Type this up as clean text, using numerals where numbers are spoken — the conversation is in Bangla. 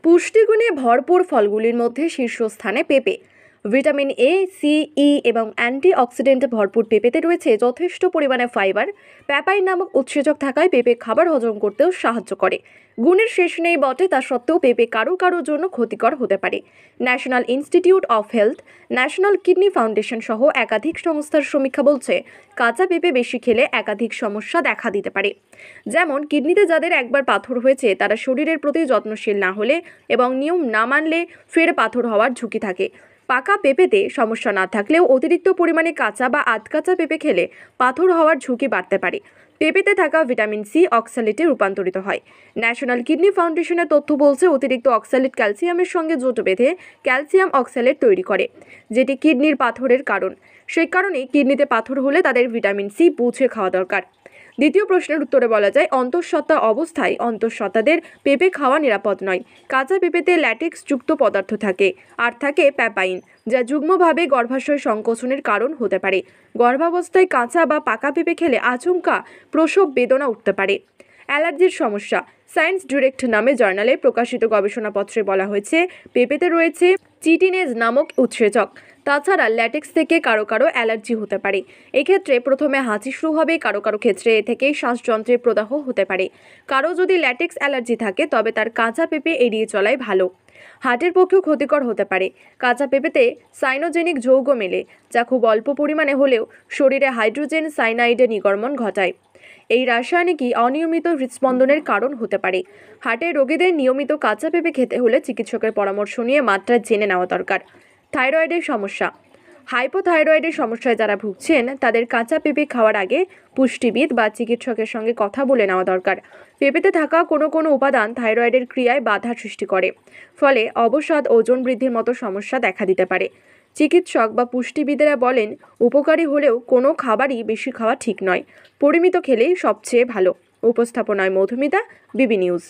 পুষ্টিগুণে ভরপুর ফলগুলির মধ্যে শীর্ষস্থানে পেঁপে। ভিটামিন এ, সি, ই এবং অ্যান্টিঅক্সিডেন্টে ভরপুর পেঁপেতে রয়েছে যথেষ্ট পরিমাণে ফাইবার। প্যাপাইন নামক উৎসেচক থাকায় পেঁপে খাবার হজম করতেও সাহায্য করে। গুণের শেষ নেই বটে, তা সত্ত্বেও পেঁপে কারোর জন্য ক্ষতিকর হতে পারে। National institute of health, national kidney foundation সহ একাধিক সংস্থার সমীক্ষা বলছে কাঁচা পেঁপে বেশি খেলে একাধিক সমস্যা দেখা দিতে পারে। যেমন কিডনিতে যাদের একবার পাথর হয়েছে তারা শরীরের প্রতি যত্নশীল না হলে এবং নিয়ম না মানলে ফের পাথর হওয়ার ঝুঁকি থাকে। পাকা পেঁপেতে সমস্যা না থাকলেও অতিরিক্ত পরিমাণে কাঁচা বা আধকাঁচা পেঁপে খেলে পাথর হওয়ার ঝুঁকি বাড়তে পারে। পেঁপেতে থাকা ভিটামিন সি অক্সালেটে রূপান্তরিত হয়। ন্যাশনাল কিডনি ফাউন্ডেশনের তথ্য বলছে অতিরিক্ত অক্সালেট ক্যালসিয়ামের সঙ্গে জোট বেঁধে ক্যালসিয়াম অক্সালেট তৈরি করে, যেটি কিডনির পাথরের কারণ। সেই কারণেই কিডনিতে পাথর হলে তাদের ভিটামিন সি বুঝে খাওয়া দরকার। দ্বিতীয় প্রশ্নের উত্তরে বলা যায়, অন্তঃসত্ত্বা অবস্থায় অন্তঃসত্ত্বাদের পেঁপে খাওয়া নিরাপদ নয়। কাঁচা পেঁপেতে ল্যাটেক্স যুক্ত পদার্থ থাকে আর থাকে প্যাপাইন, যা যুগ্মভাবে গর্ভাশয় সংকোচনের কারণ হতে পারে। গর্ভাবস্থায় কাঁচা বা পাকা পেঁপে খেলে আচমকা প্রসব বেদনা উঠতে পারে। অ্যালার্জির সমস্যা। সায়েন্স ডিরেক্ট নামে জার্নালে প্রকাশিত গবেষণাপত্রে বলা হয়েছে পেঁপেতে রয়েছে চিটিনেজ নামক উৎসেচক। তাছাড়া ল্যাটেক্স থেকে কারো অ্যালার্জি হতে পারে। এক্ষেত্রে প্রথমে হাঁচি শুরু হবে, কারো ক্ষেত্রে এ থেকে শ্বাসযন্ত্রে প্রদাহ হতে পারে। কারো যদি ল্যাটেক্স অ্যালার্জি থাকে তবে তার কাঁচা পেঁপে এড়িয়ে চলাই ভালো। হার্টের পক্ষেও ক্ষতিকর হতে পারে। কাঁচা পেঁপেতে সাইনোজেনিক যৌগ মেলে, যা খুব অল্প পরিমাণে হলেও শরীরে হাইড্রোজেন সাইনাইডের নির্গমন ঘটায়। এই রাসায়নিকই অনিয়মিত হৃদস্পন্দনের কারণ হতে পারে। হার্টের রোগীদের নিয়মিত কাঁচা পেঁপে খেতে হলে চিকিৎসকের পরামর্শ নিয়ে মাত্রা জেনে নেওয়া দরকার। থাইরয়েডের সমস্যা। হাইপোথাইরয়েডের সমস্যায় যারা ভুগছেন তাদের কাঁচা পেঁপে খাওয়ার আগে পুষ্টিবিদ বা চিকিৎসকের সঙ্গে কথা বলে নেওয়া দরকার। পেঁপেতে থাকা কোনো উপাদান থাইরয়েডের ক্রিয়ায় বাধা সৃষ্টি করে, ফলে অবসাদ, ওজন বৃদ্ধির মতো সমস্যা দেখা দিতে পারে। চিকিৎসক বা পুষ্টিবিদেরা বলেন উপকারী হলেও কোনো খাবারই বেশি খাওয়া ঠিক নয়, পরিমিত খেলেই সবচেয়ে ভালো। উপস্থাপনায় মধুমিতা, বিবি নিউজ।